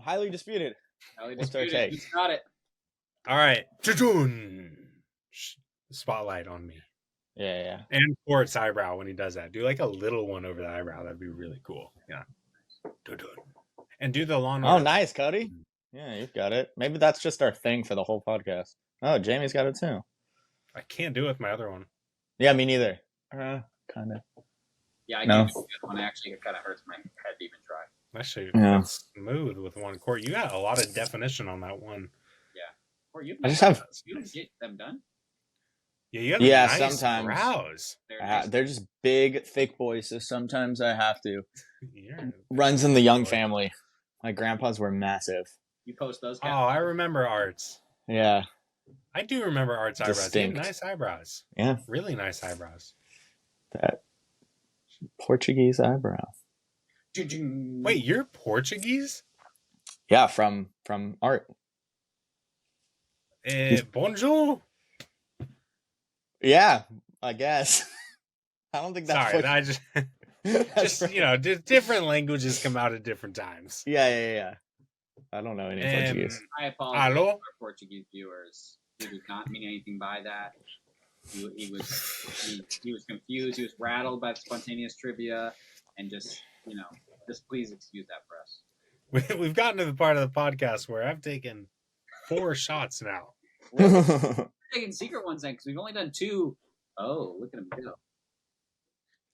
Highly disputed. Highly What's our disputed. take? Who's got it? All right. Spotlight on me. Yeah. And Court's eyebrow when he does that. Do like a little one over the eyebrow. That'd be really cool. Yeah. And do the lawn. Oh, nice, Cody. Yeah, you've got it. Maybe that's just our thing for the whole podcast. Oh, Jamie's got it too. I can't do it with my other one. Yeah, me neither. Kind of. Yeah, I can't do this one. Actually, it kind of hurts my head to even try. Actually, that's smooth with one. Court, you got a lot of definition on that one. Yeah. Or you I just have. You get them done. Yeah, you have nice sometimes brows. They're just big, thick boys. So sometimes I have to. Yeah. Runs in the Young family. My grandpas were massive. You post those? Oh, I remember Art's. Yeah. I do remember Art's eyebrows. Distinct. He had nice eyebrows. Yeah. Really nice eyebrows. That Portuguese eyebrow. Wait, you're Portuguese? Yeah, from Art. Bonjour. Yeah, I guess. I don't think that's. Sorry, I just different languages come out at different times. Yeah. I don't know any Portuguese. I apologize to our Portuguese viewers. He did not mean anything by that. He was confused. He was rattled by the spontaneous trivia, and just please excuse that for us. We've gotten to the part of the podcast where I've taken 4 shots now. We're taking secret ones then because we've only done 2. Oh, look at him go.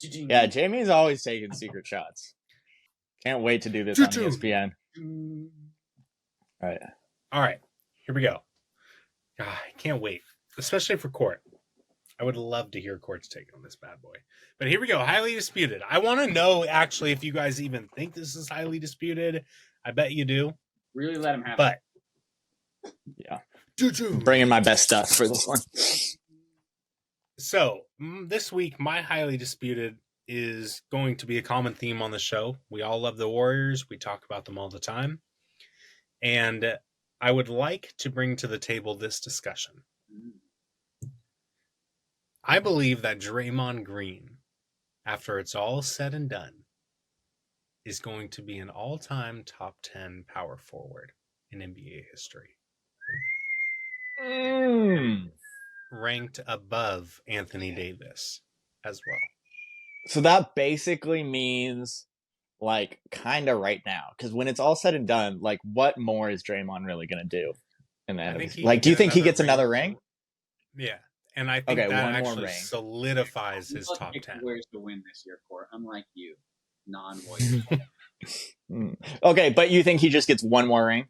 Yeah, Jamie's always taking secret shots. Can't wait to do this on ESPN. All right. Here we go. God, I can't wait, especially for Court. I would love to hear Court's take on this bad boy. But here we go. Highly disputed. I want to know, actually, if you guys even think this is highly disputed. I bet you do. Really let him have it. But, yeah. Bringing my best stuff for this one. So, this week, my highly disputed is going to be a common theme on the show. We all love the Warriors. We talk about them all the time. And I would like to bring to the table this discussion. I believe that Draymond Green, after it's all said and done, is going to be an all-time top 10 power forward in NBA history. Ranked above Anthony Davis as well. So that basically means, kind of right now. Because when it's all said and done, what more is Draymond really going to do? And then, do you think he gets another ring? Yeah. And I think that actually solidifies his top 10. Warriors to win this year, Court, unlike you, non-Warriors. Okay, but you think he just gets one more ring?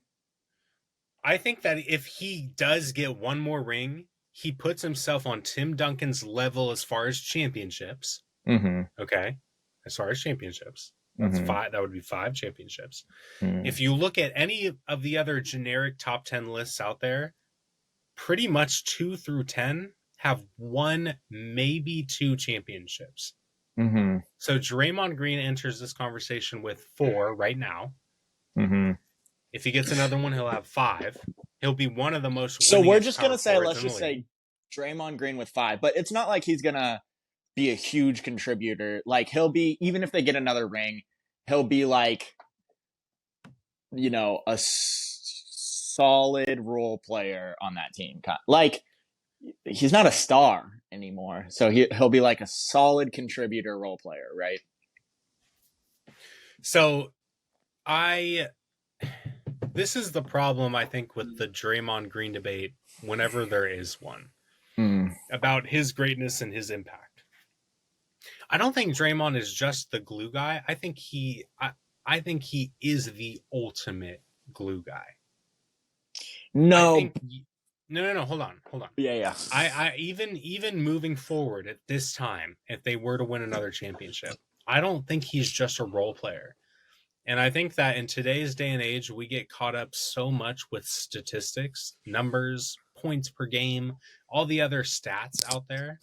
I think that if he does get one more ring, he puts himself on Tim Duncan's level as far as championships. Mm-hmm. Okay, as far as championships, that's 5. That would be 5 championships. Mm-hmm. If you look at any of the other generic top 10 lists out there, pretty much 2 through 10 have 1, maybe 2 championships. Mm-hmm. So Draymond Green enters this conversation with 4 right now. Mm-hmm. If he gets another one, he'll have 5. He'll be one of the most. So we're just gonna say, let's just say, Draymond Green with 5, but it's not like he's gonna be a huge contributor. He'll be, even if they get another ring, he'll be a solid role player on that team. He's not a star anymore, so he'll be a solid contributor role player, right? So, this is the problem, I think, with the Draymond Green debate, whenever there is one, about his greatness and his impact. I don't think Draymond is just the glue guy. I think he is the ultimate glue guy. No. No. Hold on. Yeah. I even moving forward at this time, if they were to win another championship, I don't think he's just a role player. And I think that in today's day and age, we get caught up so much with statistics, numbers, points per game, all the other stats out there,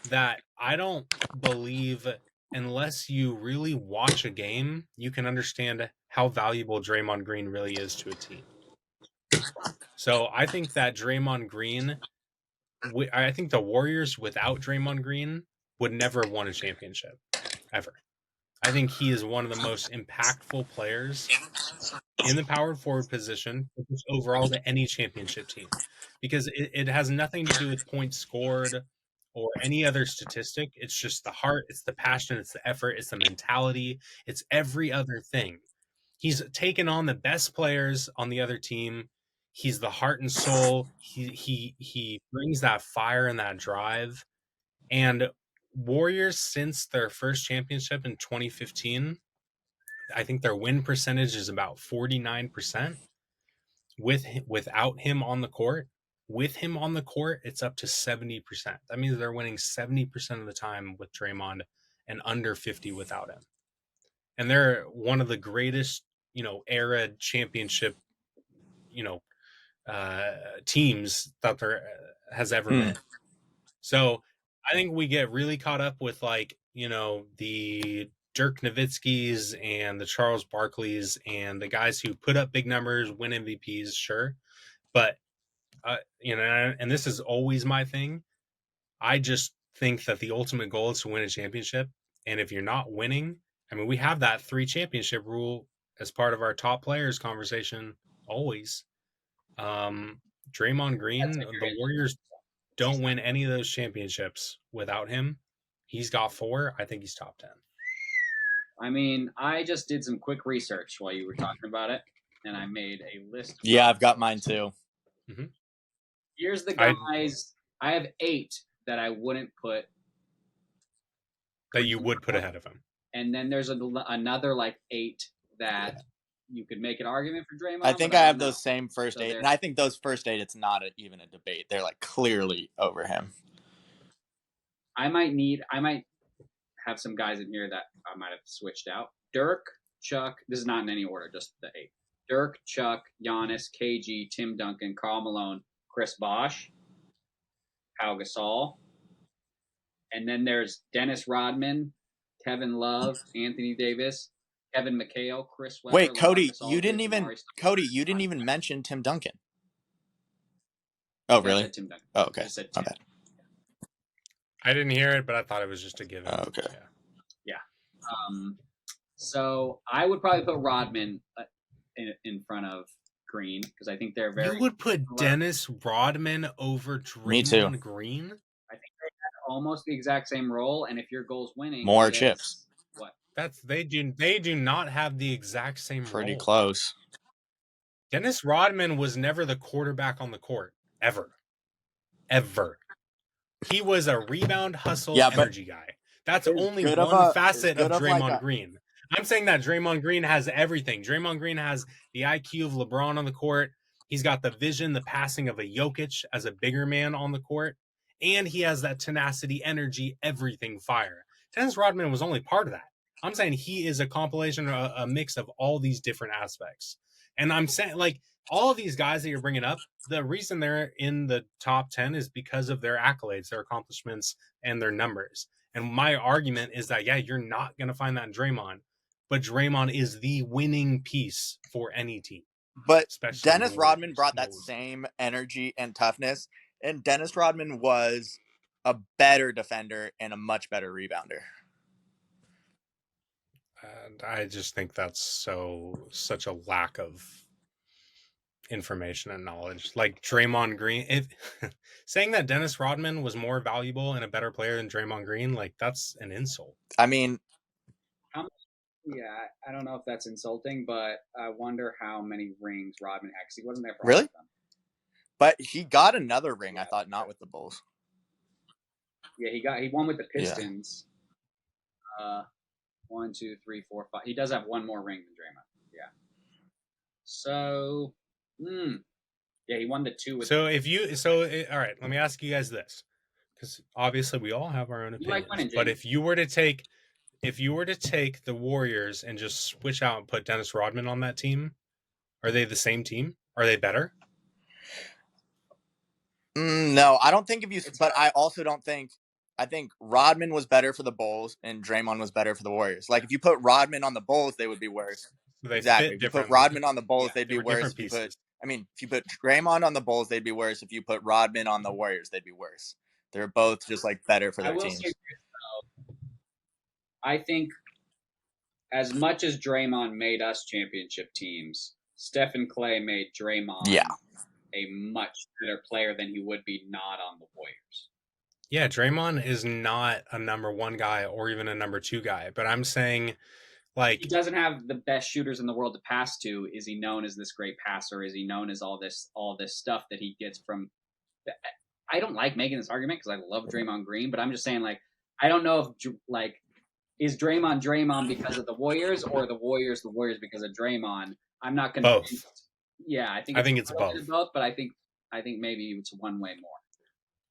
that I don't believe, unless you really watch a game, you can understand how valuable Draymond Green really is to a team. So I think that Draymond Green, I think the Warriors without Draymond Green would never have won a championship, ever. I think he is one of the most impactful players in the power forward position overall to any championship team, because it has nothing to do with points scored or any other statistic. It's just the heart, it's the passion, it's the effort, it's the mentality, it's every other thing. He's taken on the best players on the other team. He's the heart and soul. He brings that fire and that drive. And Warriors, since their first championship in 2015, I think their win percentage is about 49% without him on the court. With him on the court, it's up to 70%. That means they're winning 70% of the time with Draymond and under 50 without him. And they're one of the greatest, era championship, teams that there has ever been. So I think we get really caught up with the Dirk Nowitzki's and the Charles Barkleys and the guys who put up big numbers, win MVPs, sure. But, and this is always my thing. I just think that the ultimate goal is to win a championship. And if you're not winning, we have that 3 championship rule as part of our top players conversation always. Draymond Green, the Warriors don't win any of those championships without him. He's got 4. I think he's top 10. I just did some quick research while you were talking about it, and I made a list. Yeah, I've got mine too. Mm-hmm. Here's the guys. I have 8 that I wouldn't put. That you would put ahead of him. And then there's another 8 that you could make an argument for Draymond. I think I have those same first 8, and I think those first 8, it's not even a debate. They're clearly over him. I might have some guys in here that I might have switched out. Dirk, Chuck. This is not in any order, just the 8. Dirk, Chuck, Giannis, KG, Tim Duncan, Karl Malone, Chris Bosh, Pau Gasol, and then there's Dennis Rodman, Kevin Love, Anthony Davis, Kevin McHale, Chris Webber. Wait, Cody, you didn't even mention Tim Duncan. Oh, really? Tim Duncan. Oh, okay. Okay. I didn't hear it, but I thought it was just a given. Oh, okay. Yeah. So I would probably put Rodman in front of Green because I think they're very. You would put Dennis Rodman over Draymond Green? I think they have almost the exact same role, and if your goal's winning, more chips. What? They do not have the exact same role. Pretty close. Dennis Rodman was never the quarterback on the court ever. He was a rebound hustle energy guy. That's only one facet of Draymond Green. I'm saying that Draymond Green has everything. Draymond Green has the IQ of LeBron on the court. He's got the vision, the passing of a Jokic as a bigger man on the court. And he has that tenacity, energy, everything fire. Dennis Rodman was only part of that. I'm saying he is a compilation, a mix of all these different aspects. And I'm saying, all of these guys that you're bringing up, the reason they're in the top 10 is because of their accolades, their accomplishments, and their numbers. And my argument is that, you're not going to find that in Draymond, but Draymond is the winning piece for any team. But Dennis Rodman brought that same energy and toughness, and Dennis Rodman was a better defender and a much better rebounder. And I just think that's such a lack of information and knowledge. Draymond Green, saying that Dennis Rodman was more valuable and a better player than Draymond Green, that's an insult. I mean, yeah, I don't know if that's insulting, but I wonder how many rings Rodman had. He wasn't there for really. All of them. But he got another ring. I thought not with the Bulls. Yeah, he won with the Pistons. Yeah. 1, 2, 3, 4, 5. He does have one more ring than Draymond. Yeah. So. Yeah, he won the 2 with. All right, let me ask you guys this, because obviously we all have our own opinions. But if you were to take the Warriors and just switch out and put Dennis Rodman on that team, are they the same team? Are they better? No, I don't think but I also don't think. I think Rodman was better for the Bulls and Draymond was better for the Warriors. If you put Rodman on the Bulls, they would be worse. Exactly. If you put Rodman on the Bulls, they'd be worse. If you put Draymond on the Bulls, they'd be worse. If you put Rodman on the Warriors, they'd be worse. They're both just better for their teams. I think as much as Draymond made us championship teams, Stephen Clay made Draymond a much better player than he would be not on the Warriors. Yeah, Draymond is not a number 1 guy or even a number 2 guy, but I'm saying, like, he doesn't have the best shooters in the world to pass to. Is he known as this great passer? Is he known as all this stuff that he gets from? I don't like making this argument because I love Draymond Green, but I'm just saying, like, I don't know if, like, is Draymond because of the Warriors, or the Warriors because of Draymond? I'm not going to. Both. Yeah, I think it's both. But I think maybe it's one way more.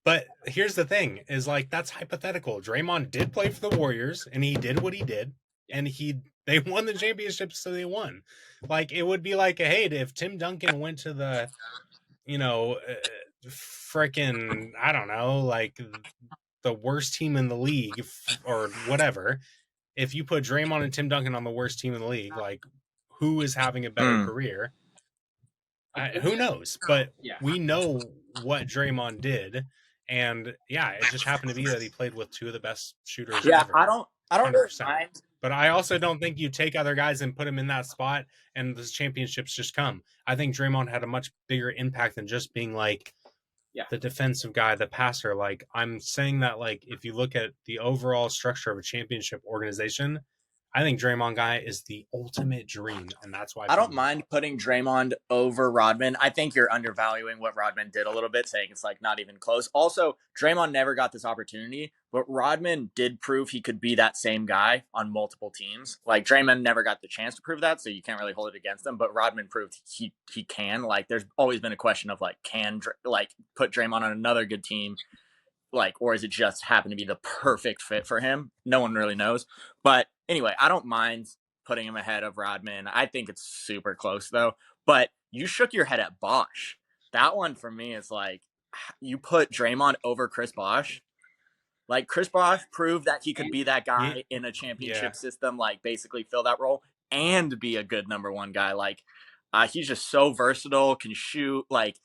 But here's the thing: is like, that's hypothetical. Draymond did play for the Warriors, and he did what he did, and they won the championship, so they won. Like, it would be like, hey, if Tim Duncan went to the, freaking, I don't know, like the worst team in the league or whatever. If you put Draymond and Tim Duncan on the worst team in the league, like, who is having a better career? Who knows? But we know what Draymond did, and it just happened to be that he played with 2 of the best shooters ever. I don't really mind. But I also don't think you take other guys and put them in that spot and the championships just come. I think Draymond had a much bigger impact than just being like the defensive guy, the passer. Like, I'm saying that, like, if you look at the overall structure of a championship organization, I think Draymond guy is the ultimate dream, and that's why I don't mind putting Draymond over Rodman. I think you're undervaluing what Rodman did a little bit, saying it's like not even close. Also, Draymond never got this opportunity, but Rodman did prove he could be that same guy on multiple teams. Like, Draymond never got the chance to prove that, so you can't really hold it against him. But Rodman proved he can. Like, there's always been a question of, like, can put Draymond on another good team, like, or is it just happen to be the perfect fit for him? No one really knows. But anyway, I don't mind putting him ahead of Rodman. I think it's super close, though. But you shook your head at Bosh. That one for me is like, you put Draymond over Chris Bosh. Like, Chris Bosh proved that he could be that guy in a championship system, like, basically fill that role and be a good number 1 guy. Like, he's just so versatile, can shoot. Like,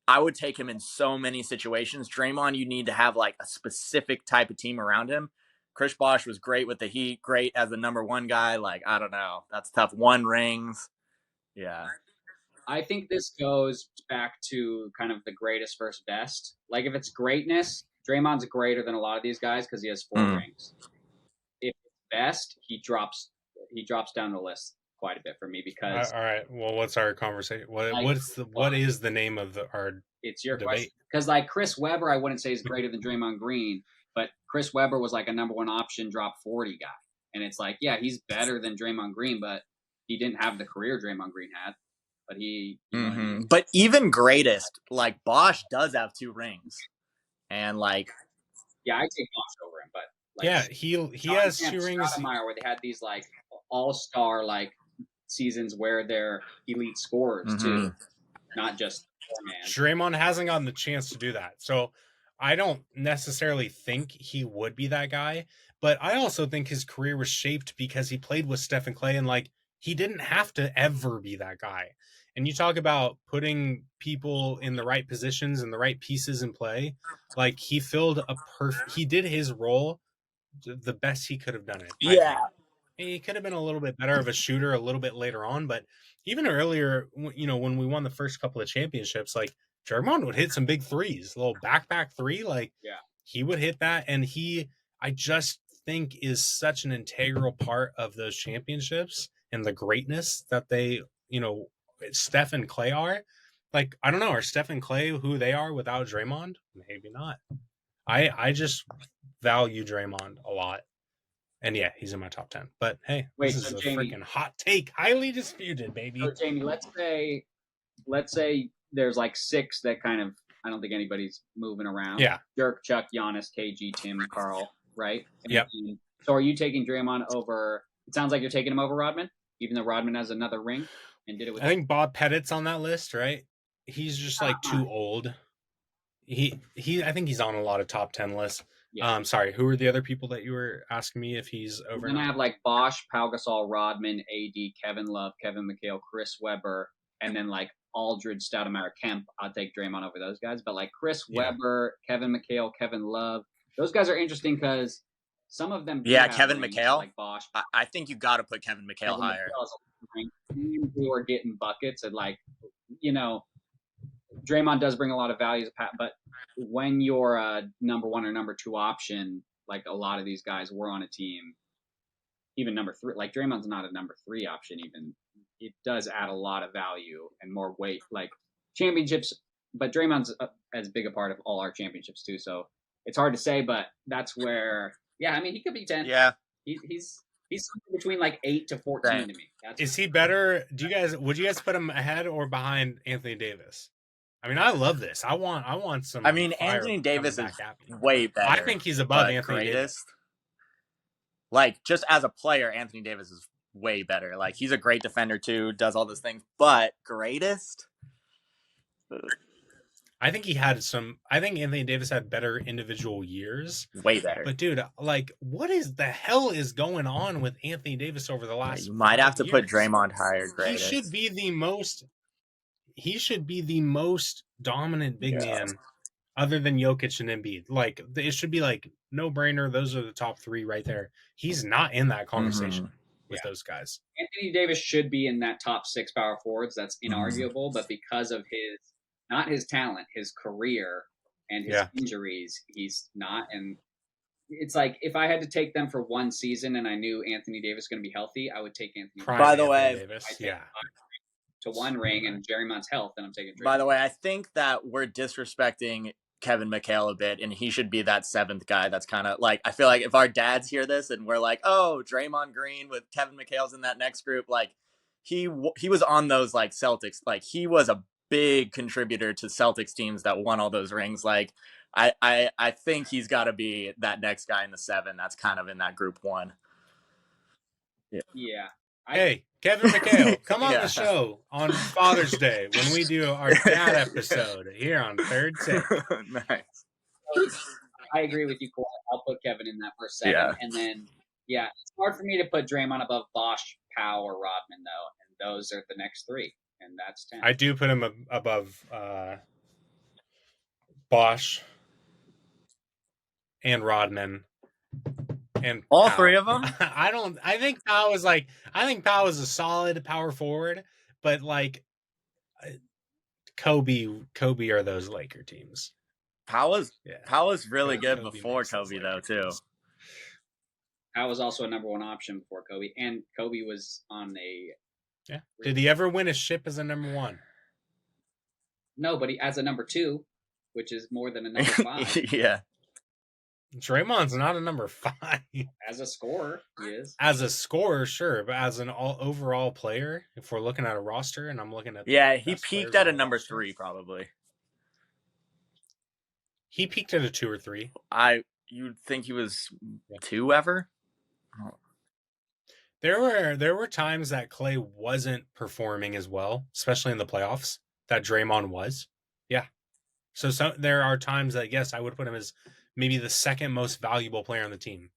I would take him in so many situations. Draymond, you need to have, like, a specific type of team around him. Chris Bosh was great with the Heat, great as the number 1 guy. Like, I don't know. That's tough. 1 rings. Yeah. I think this goes back to kind of the greatest versus best. Like, if it's greatness, Draymond's greater than a lot of these guys because he has 4 rings. If it's best, he drops down the list quite a bit for me because. All right. Well, what's our conversation? What is the name of our? It's your debate? Question. Because, like, Chris Webber, I wouldn't say is greater than Draymond Green, but Chris Webber was like a number 1 option, drop 40 guy, and it's like, yeah, he's better than Draymond Green, but he didn't have the career Draymond Green had. But he. But even greatest, like, Bosh does have 2 rings, and like. Yeah, I take Bosh over him, but. Like, yeah, he has 2 rings. Where they had these, like, all-star, like, seasons where they're elite scorers too, not just 4-man. Draymond hasn't gotten the chance to do that, so I don't necessarily think he would be that guy. But I also think his career was shaped because he played with Stephen Clay, and, like, he didn't have to ever be that guy. And you talk about putting people in the right positions and the right pieces in play. Like, he filled he did his role the best he could have done it. Yeah. He could have been a little bit better of a shooter a little bit later on, but even earlier, when we won the first couple of championships, like, Draymond would hit some big threes, a little back 3. Like, he would hit that. And I just think is such an integral part of those championships and the greatness that they, Steph and Clay are. Like, I don't know, are Steph and Clay who they are without Draymond? Maybe not. I just value Draymond a lot. And yeah, he's in my top 10. But hey, this is a freaking hot take. Highly disputed, baby. So, Jamie, let's say there's like 6 that kind of, I don't think anybody's moving around. Yeah. Dirk, Chuck, Giannis, KG, Tim, Carl, right? Yep. So are you taking Draymond over, it sounds like you're taking him over Rodman, even though Rodman has another ring and did it with. I think Bob Pettit's on that list, right? He's just like too old. I think he's on a lot of top 10 lists. Yeah. Sorry, who are the other people that you were asking me if he's over? Then I have like Bosh, Pau Gasol, Rodman, AD, Kevin Love, Kevin McHale, Chris Webber, and then like Aldridge, Stoudemire, Kemp. I'll take Draymond over those guys. But like Chris Webber, Kevin McHale, Kevin Love, those guys are interesting because Some of them, yeah, Kevin McHale, like Bosch. I think you got to put Kevin McHale higher. Who are getting buckets and Draymond does bring a lot of value, but when you're a number 1 or number 2 option, like a lot of these guys were on a team, even number 3, like Draymond's not a number 3 option. Even it does add a lot of value and more weight, like championships. But Draymond's as big a part of all our championships too, so it's hard to say. But that's where, I mean, he could be 10. Yeah, he's between like 8 to 14 to me. Is he better? Would you guys put him ahead or behind Anthony Davis? I mean, I love this. I want some. I mean, Anthony Davis is way better. I think he's above Anthony Davis. Like, just as a player, Anthony Davis is way better. Like, he's a great defender too, does all those things. But greatest? I think Anthony Davis had better individual years. Way better. But dude, like, what is the hell is going on with Anthony Davis over the last? You might have to years? Put Draymond higher. Greatest. He should be the most dominant big man, other than Jokic and Embiid. Like, it should be like no brainer. Those are the top 3 right there. He's not in that conversation with those guys. Anthony Davis should be in that top 6 power forwards. That's inarguable. But because of not his talent, his career and his injuries, he's not. And it's like, if I had to take them for one season and I knew Anthony Davis was going to be healthy, I would take Anthony Davis. By the way, to one ring and Jerrymon's health, and I'm taking Draymond. By the way, I think that we're disrespecting Kevin McHale a bit, and he should be that 7th guy. That's kind of like, I feel like if our dads hear this and we're like, oh, Draymond Green with Kevin McHale's in that next group, like he was on those like Celtics, like he was a big contributor to Celtics teams that won all those rings. Like I think he's got to be that next guy in the 7 that's kind of in that group 1. Yeah. Hey, Kevin McHale, come on the show on Father's Day when we do our dad episode here on Third Take. Nice. I agree with you, Cole. I'll put Kevin in that first 7. Yeah. And then, it's hard for me to put Draymond above Bosch, Powell, or Rodman, though. And those are the next 3. And that's 10. I do put him above Bosch and Rodman. And all Powell. 3 of them? I think Powell is a solid power forward, but like Kobe are those Laker teams. Powell is really good before Kobe though too. Powell was also a number 1 option before Kobe, and Kobe was on a. Yeah. Did he ever win a ship as a number 1? No, but as a number 2, which is more than a number 5. Yeah. Draymond's not a number 5. As a scorer, he is. As a scorer, sure, but as an overall player, if we're looking at a roster, and I'm looking at he peaked at a number 3 probably. He peaked at a 2 or 3. You'd think he was 2 ever? Oh. There were times that Clay wasn't performing as well, especially in the playoffs, that Draymond was. Yeah. So there are times that, yes, I would put him as maybe the 2nd most valuable player on the team.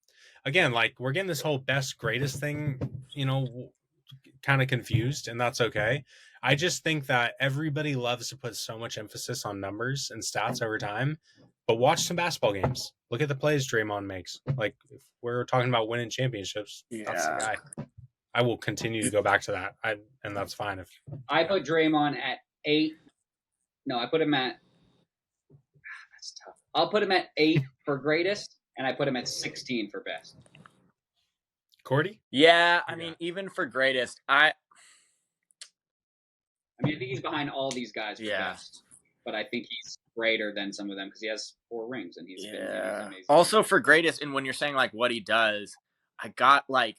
Again, like, we're getting this whole best, greatest thing, kind of confused, and that's okay. I just think that everybody loves to put so much emphasis on numbers and stats over time, but watch some basketball games. Look at the plays Draymond makes. Like, if we're talking about winning championships, that's the guy. I will continue to go back to that, and that's fine. If I put Draymond at 8. No, I put him at. That's tough. I'll put him at 8 for greatest, and I put him at 16 for best. Cordy? Yeah, I mean, even for greatest, I think he's behind all these guys for best, but I think he's greater than some of them because he has 4 rings and he's been amazing. Also for greatest, and when you're saying like what he does, I got like,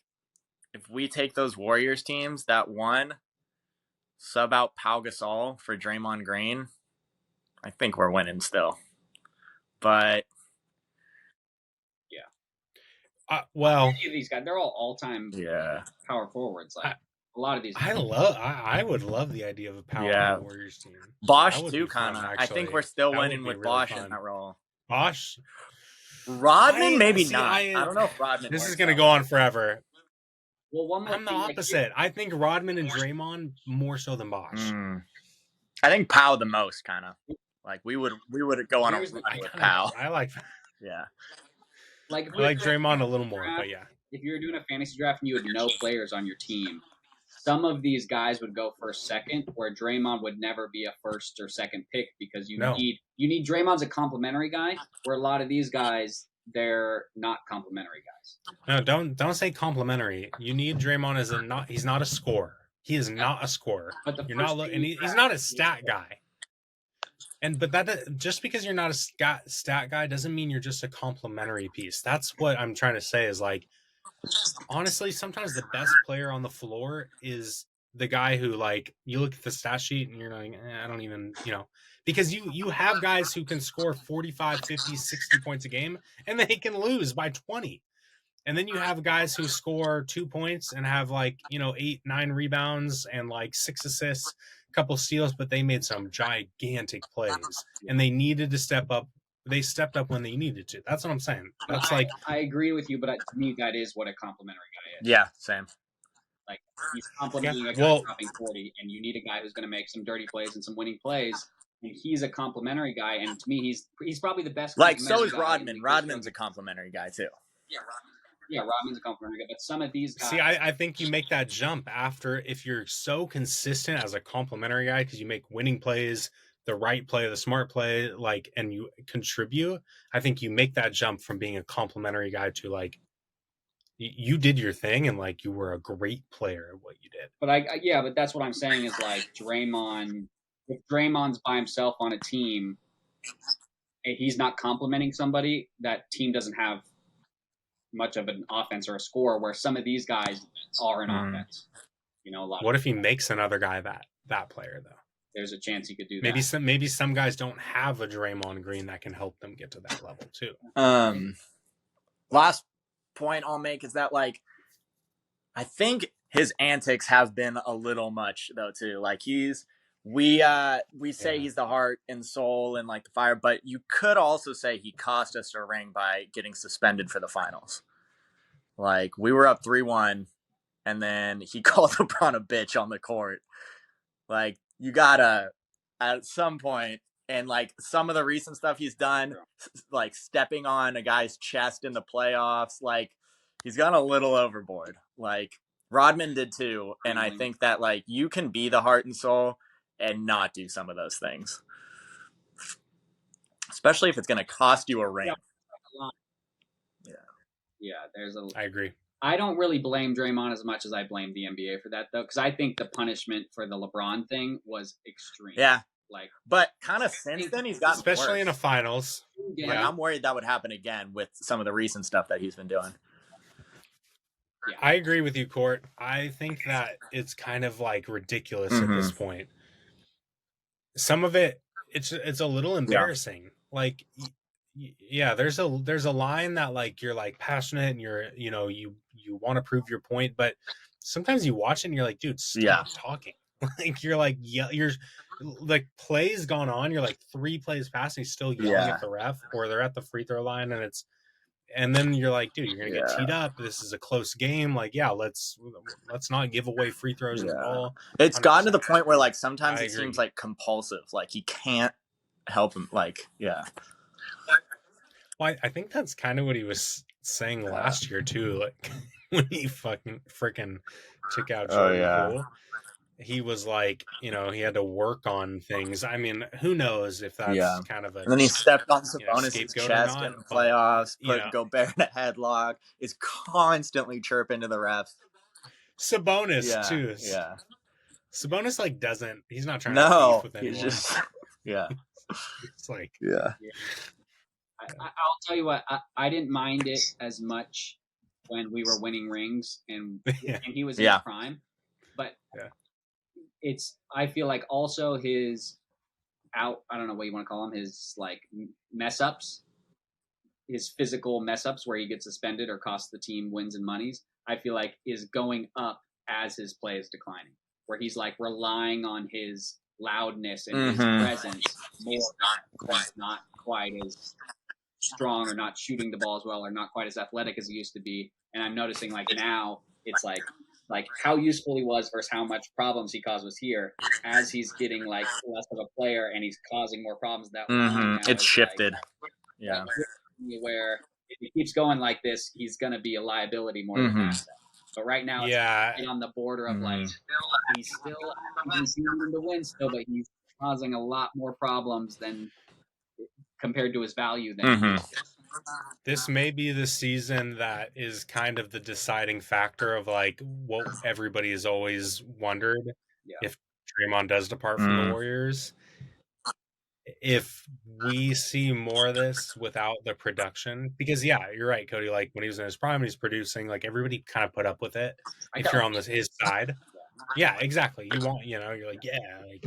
if we take those Warriors teams that won, sub out Pau Gasol for Draymond Green, I think we're winning still. But well, any of these guys, they're all-time power forwards. Like a lot of these. I would love the idea of a power Warriors team. Bosch too, kind of. I think we're still winning with really Bosch in that role. Bosch, Rodman, maybe not. I don't know if Rodman. This is going to go on forever. Well, one more. I'm the opposite. I think Rodman and Draymond more so than Bosch. I think Pau the most, kind of. Like we would go on a run with Pau. I like that. Yeah. Like I like Draymond a little more, but yeah. If you were doing a fantasy draft and you had no players on your team, some of these guys would go first, second, where Draymond would never be a first or second pick because you need Draymond's a complimentary guy, where a lot of these guys they're not complimentary guys. No, don't say complimentary. You need Draymond as he's not a scorer. He is not a scorer. But he's not a stat guy. But that just because you're not a stat guy doesn't mean you're just a complimentary piece. That's what I'm trying to say is like, honestly, sometimes the best player on the floor is the guy who, like, you look at the stat sheet and you're like, I don't even, because you have guys who can score 45, 50, 60 points a game and they can lose by 20. And then you have guys who score 2 points and have 8, 9 rebounds and 6 assists, a couple steals, but they made some gigantic plays and they needed to step up. They stepped up when they needed to. That's what I'm saying. That's I agree with you, but to me, that is what a complimentary guy is. Yeah, same. Like, he's complimenting a guy dropping 40, and you need a guy who's going to make some dirty plays and some winning plays. And he's a complimentary guy, and to me, he's probably the best. So is Rodman. Rodman's a complimentary guy too. Yeah, Rodman's a complimentary guy, but some of these guys. See, I think you make that jump after if you're so consistent as a complimentary guy because you make winning plays, the right play, the smart play, and you contribute. I think you make that jump from being a complimentary guy to you did your thing and you were a great player at what you did. But but that's what I'm saying is Draymond. If Draymond's by himself on a team, and he's not complimenting somebody, that team doesn't have much of an offense or a score. Where some of these guys are an offense. What if he makes another guy that player though? There's a chance he could do that. Maybe some guys don't have a Draymond Green that can help them get to that level too. Last point I'll make is that I think his antics have been a little much though too. We say he's the heart and soul and the fire, but you could also say he cost us a ring by getting suspended for the finals. We were up 3-1 and then he called LeBron a bitch on the court. You gotta at some point, and some of the recent stuff he's done, stepping on a guy's chest in the playoffs, he's gone a little overboard. Rodman did too, and I think that you can be the heart and soul and not do some of those things, especially if it's going to cost you a ring. I agree. I don't really blame Draymond as much as I blame the NBA for that, though, because I think the punishment for the LeBron thing was extreme. Yeah. But kind of since then, he's gotten especially worse. In a finals. Yeah. I'm worried that would happen again with some of the recent stuff that he's been doing. Yeah. I agree with you, Court. I think that it's kind of ridiculous at this point. Some of it, it's a little embarrassing. Yeah. There's a line that you're passionate and you're you want to prove your point, but sometimes you watch it and you're like, dude, stop talking. You're plays gone on. You're 3 plays past and he's still yelling at the ref, or they're at the free throw line and then you're like, dude, you're gonna get teed up. This is a close game. Let's not give away free throws in the ball. It's 100%. Gotten to the point where sometimes it seems compulsive. He can't help him. Well, I think that's kind of what he was saying last year too. When he freaking took out Jordan Poole. He was he had to work on things. I mean, who knows if that's kind of a... And then he stepped on Sabonis' chest in the playoffs, put Gobert in a headlock, is constantly chirping to the refs. Sabonis, too. Yeah. Sabonis, doesn't... He's not trying to beef with anyone. He's just... Yeah. It's I'll tell you what, I didn't mind it as much when we were winning rings and he was in his prime. But... I feel also his I don't know what you want to call him, his mess ups, his physical mess ups where he gets suspended or costs the team wins and monies, I feel is going up as his play is declining, where he's relying on his loudness and his presence more, not quite as strong or not shooting the ball as well or not quite as athletic as he used to be. And I'm noticing now it's how useful he was versus how much problems he caused was here. As he's getting less of a player and he's causing more problems that it's shifted. Where if he keeps going like this, he's going to be a liability more than an asset. But right now, it's right on the border of like he's going to win still, but he's causing a lot more problems than compared to his value than this may be the season that is kind of the deciding factor of like what everybody has always wondered if Draymond does depart from the Warriors. If we see more of this without the production, because you're right, Cody. Like when he was in his prime, he's producing. Like everybody kind of put up with it. If you're on his side, yeah, exactly. You want, you're like, like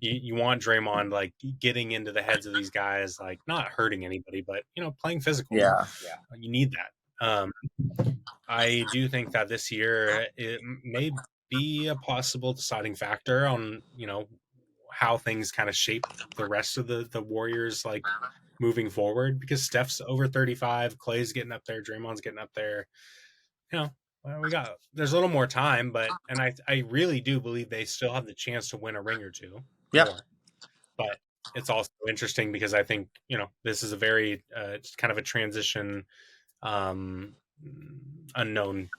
you want Draymond like getting into the heads of these guys, like not hurting anybody, but playing physical. Yeah, you need that. I do think that this year it may be a possible deciding factor on how things kind of shape the rest of the Warriors like moving forward, because Steph's over 35, Clay's getting up there, Draymond's getting up there. There's a little more time, and I really do believe they still have the chance to win a ring or two more. But it's also interesting because I think this is a very kind of a transition unknown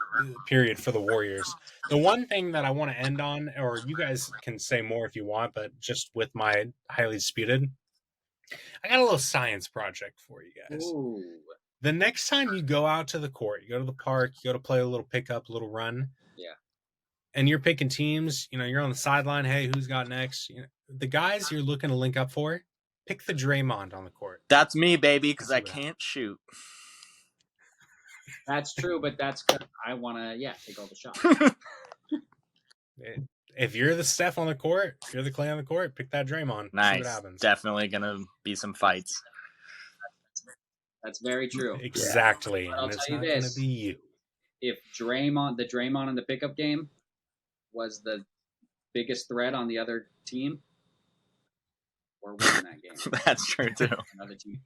period for the Warriors. The one thing that I want to end on, or you guys can say more if you want, but just with my highly disputed, I got a little science project for you guys. Ooh. The next time you go out to the court, you go to the park, you go to play a little pickup, a little run, and you're picking teams, you're on the sideline, hey, who's got next? The guys you're looking to link up for, pick the Draymond on the court. That's me, baby, because I can't shoot. That's true, but that's because I want to, take all the shots. If you're the Steph on the court, if you're the Clay on the court, pick that Draymond. Nice. See what happens. Definitely going to be some fights. That's very true. Exactly. Yeah. I'll tell you this. It's not going to be you. If the Draymond in the pickup game was the biggest threat on the other team, we're winning that game. That's true, too. Another team.